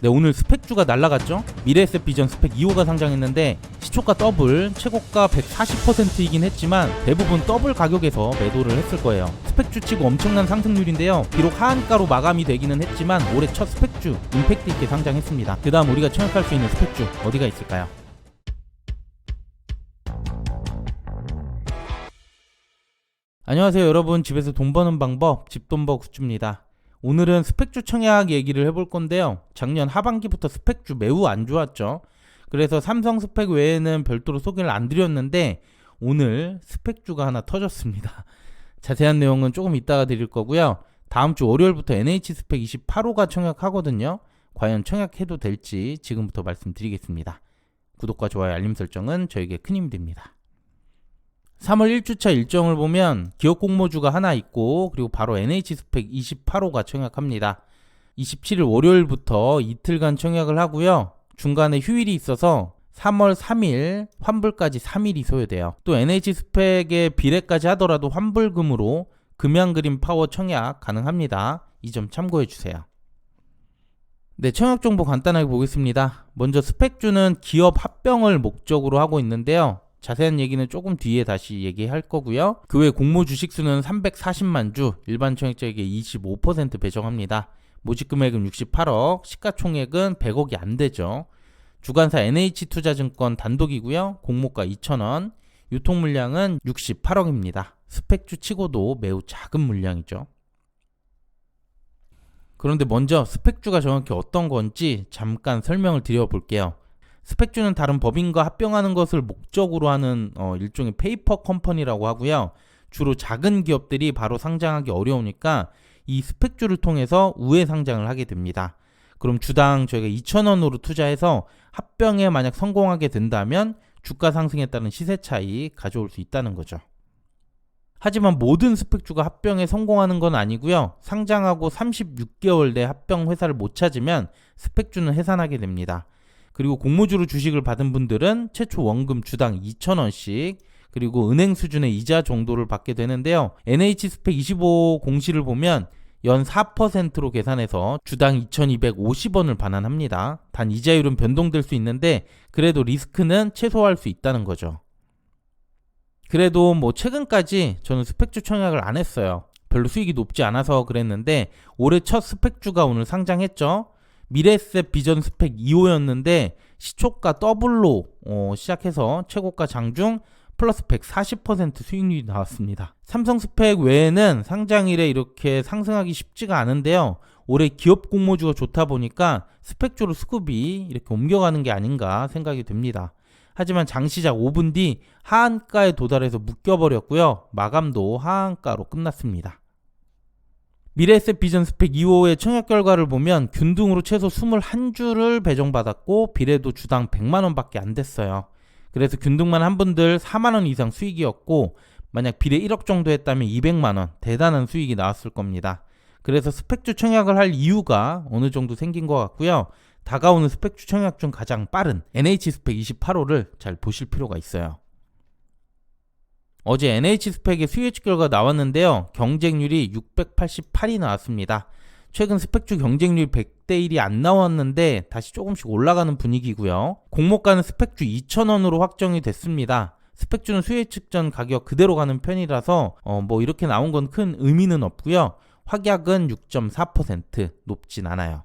네, 오늘 스펙주가 날라갔죠. 미래에셋 비전 스펙 2호가 상장했는데 시초가 더블, 최고가 140%이긴 했지만 대부분 더블 가격에서 매도를 했을 거예요. 스펙주 치고 엄청난 상승률인데요. 비록 하한가로 마감이 되기는 했지만 올해 첫 스펙주 임팩트 있게 상장했습니다. 그 다음 우리가 청약할 수 있는 스펙주 어디가 있을까요? 안녕하세요 여러분, 집에서 돈 버는 방법 집돈버 굿즈입니다. 오늘은 스펙주 청약 얘기를 해볼 건데요. 작년 하반기부터 스펙주 매우 안 좋았죠. 그래서 삼성 스펙 외에는 별도로 소개를 안 드렸는데 오늘 스펙주가 하나 터졌습니다. 자세한 내용은 조금 이따가 드릴 거고요. 다음 주 월요일부터 NH 스펙 28호가 청약하거든요. 과연 청약해도 될지 지금부터 말씀드리겠습니다. 구독과 좋아요, 알림 설정은 저에게 큰 힘이 됩니다. 3월 1주차 일정을 보면 기업 공모주가 하나 있고 그리고 바로 NH 스펙 28호가 청약합니다. 27일 월요일부터 이틀간 청약을 하고요. 중간에 휴일이 있어서 3월 3일 환불까지 3일이 소요돼요. 또 NH 스펙의 비례까지 하더라도 환불금으로 금양그린 파워 청약 가능합니다. 이 점 참고해 주세요. 네, 청약 정보 간단하게 보겠습니다. 먼저 스펙주는 기업 합병을 목적으로 하고 있는데요. 자세한 얘기는 조금 뒤에 다시 얘기할 거고요. 그 외 공모 주식수는 340만 주, 일반 청약자에게 25% 배정합니다. 모집 금액은 68억, 시가총액은 100억이 안 되죠. 주관사 NH투자증권 단독이고요. 공모가 2,000원, 유통 물량은 68억입니다. 스펙주 치고도 매우 작은 물량이죠. 그런데 먼저 스펙주가 정확히 어떤 건지 잠깐 설명을 드려볼게요. 스펙주는 다른 법인과 합병하는 것을 목적으로 하는 일종의 페이퍼 컴퍼니라고 하고요. 주로 작은 기업들이 바로 상장하기 어려우니까 이 스펙주를 통해서 우회 상장을 하게 됩니다. 그럼 주당 저희가 2,000원으로 투자해서 합병에 만약 성공하게 된다면 주가 상승에 따른 시세 차이 가져올 수 있다는 거죠. 하지만 모든 스펙주가 합병에 성공하는 건 아니고요. 상장하고 36개월 내 합병 회사를 못 찾으면 스펙주는 해산하게 됩니다. 그리고 공모주로 주식을 받은 분들은 최초 원금 주당 2,000원씩 그리고 은행 수준의 이자 정도를 받게 되는데요. NH 스펙 25 공시를 보면 연 4%로 계산해서 주당 2,250원을 반환합니다. 단 이자율은 변동될 수 있는데 그래도 리스크는 최소화할 수 있다는 거죠. 그래도 최근까지 저는 스펙주 청약을 안 했어요. 별로 수익이 높지 않아서 그랬는데 올해 첫 스펙주가 오늘 상장했죠. 미래에셋 비전 스펙 2호였는데 시초가 더블로 시작해서 최고가 장중 플러스 140% 수익률이 나왔습니다. 삼성 스펙 외에는 상장일에 이렇게 상승하기 쉽지가 않은데요. 올해 기업 공모주가 좋다 보니까 스펙주로 수급이 이렇게 옮겨가는 게 아닌가 생각이 듭니다. 하지만 장시작 5분 뒤 하한가에 도달해서 묶여버렸고요. 마감도 하한가로 끝났습니다. 미래에셋 비전 스펙 2호의 청약 결과를 보면 균등으로 최소 21주를 배정받았고 비례도 주당 100만원 밖에 안 됐어요. 그래서 균등만 한 분들 4만원 이상 수익이었고 만약 비례 1억 정도 했다면 200만원 대단한 수익이 나왔을 겁니다. 그래서 스펙주 청약을 할 이유가 어느 정도 생긴 것 같고요. 다가오는 스펙주 청약 중 가장 빠른 NH 스펙 28호를 잘 보실 필요가 있어요. 어제 NH 스펙의 수혜치 결과 나왔는데요. 경쟁률이 688이 나왔습니다. 최근 스펙주 경쟁률 100대 1이 안 나왔는데 다시 조금씩 올라가는 분위기고요. 공모가는 스펙주 2,000원으로 확정이 됐습니다. 스펙주는 수혜 측전 가격 그대로 가는 편이라서 이렇게 나온 건 큰 의미는 없고요. 확약은 6.4% 높진 않아요.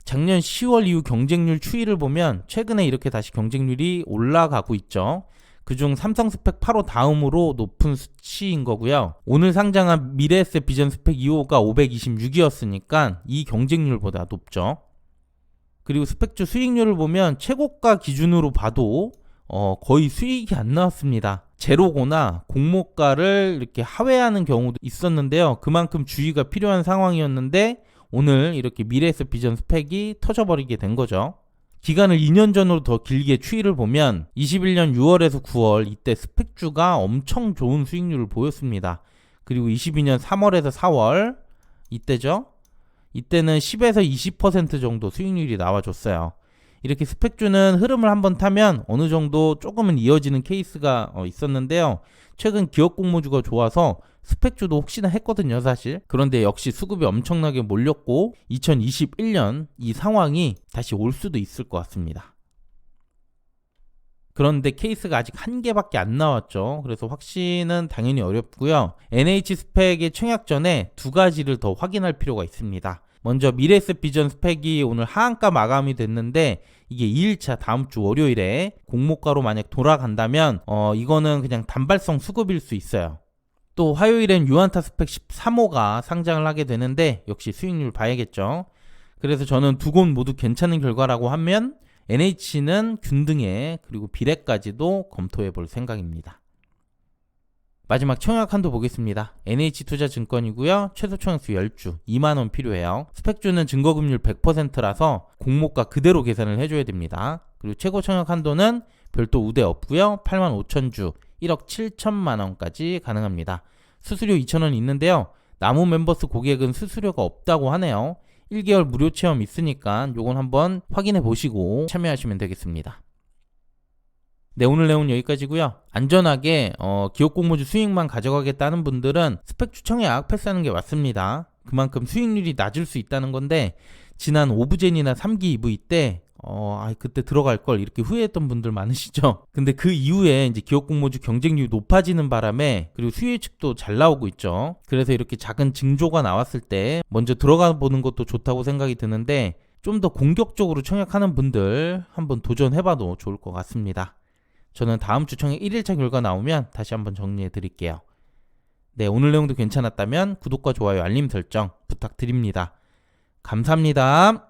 작년 10월 이후 경쟁률 추이를 보면 최근에 이렇게 다시 경쟁률이 올라가고 있죠. 그중 삼성 스펙 8호 다음으로 높은 수치인 거고요. 오늘 상장한 미래에셋 비전 스펙 2호가 526이었으니까 이 경쟁률보다 높죠. 그리고 스펙주 수익률을 보면 최고가 기준으로 봐도 거의 수익이 안 나왔습니다. 제로거나 공모가를 이렇게 하회하는 경우도 있었는데요. 그만큼 주의가 필요한 상황이었는데 오늘 이렇게 미래에셋 비전 스펙이 터져버리게 된 거죠. 기간을 2년 전으로 더 길게 추이를 보면 21년 6월에서 9월 이때 스펙주가 엄청 좋은 수익률을 보였습니다. 그리고 22년 3월에서 4월 이때죠. 이때는 10에서 20% 정도 수익률이 나와줬어요. 이렇게 스펙주는 흐름을 한번 타면 어느 정도 조금은 이어지는 케이스가 있었는데요. 최근 기업 공모주가 좋아서 스펙주도 혹시나 했거든요, 사실. 그런데 역시 수급이 엄청나게 몰렸고 2021년 이 상황이 다시 올 수도 있을 것 같습니다. 그런데 케이스가 아직 한 개밖에 안 나왔죠. 그래서 확신은 당연히 어렵고요. NH 스펙의 청약 전에 두 가지를 더 확인할 필요가 있습니다. 먼저 미래에셋 비전 스펙이 오늘 하한가 마감이 됐는데 이게 2일차 다음 주 월요일에 공모가로 만약 돌아간다면 이거는 그냥 단발성 수급일 수 있어요. 또 화요일엔 유안타 스펙 13호가 상장을 하게 되는데 역시 수익률 봐야겠죠. 그래서 저는 두 곳 모두 괜찮은 결과라고 하면 NH는 균등에 그리고 비례까지도 검토해 볼 생각입니다. 마지막 청약 한도 보겠습니다. NH투자증권이고요. 최소 청약수 10주, 2만원 필요해요. 스펙주는 증거금률 100%라서 공모가 그대로 계산을 해줘야 됩니다. 그리고 최고 청약 한도는 별도 우대 없고요. 85,000주, 1억 7천만원까지 가능합니다. 수수료 2,000원 있는데요. 나무 멤버스 고객은 수수료가 없다고 하네요. 1개월 무료 체험 있으니까 요건 한번 확인해 보시고 참여하시면 되겠습니다. 네, 오늘 내용은 여기까지고요. 안전하게 기업공모주 수익만 가져가겠다는 분들은 스펙주 청약 패스하는 게 맞습니다. 그만큼 수익률이 낮을 수 있다는 건데 지난 오브젠이나 3기 EV 때 그때 들어갈 걸 이렇게 후회했던 분들 많으시죠? 근데 그 이후에 이제 기업공모주 경쟁률이 높아지는 바람에 그리고 수요 예측도 잘 나오고 있죠. 그래서 이렇게 작은 징조가 나왔을 때 먼저 들어가 보는 것도 좋다고 생각이 드는데 좀 더 공격적으로 청약하는 분들 한번 도전해봐도 좋을 것 같습니다. 저는 다음 주 청약 1일차 결과 나오면 다시 한번 정리해 드릴게요. 네, 오늘 내용도 괜찮았다면 구독과 좋아요, 알림 설정 부탁드립니다. 감사합니다.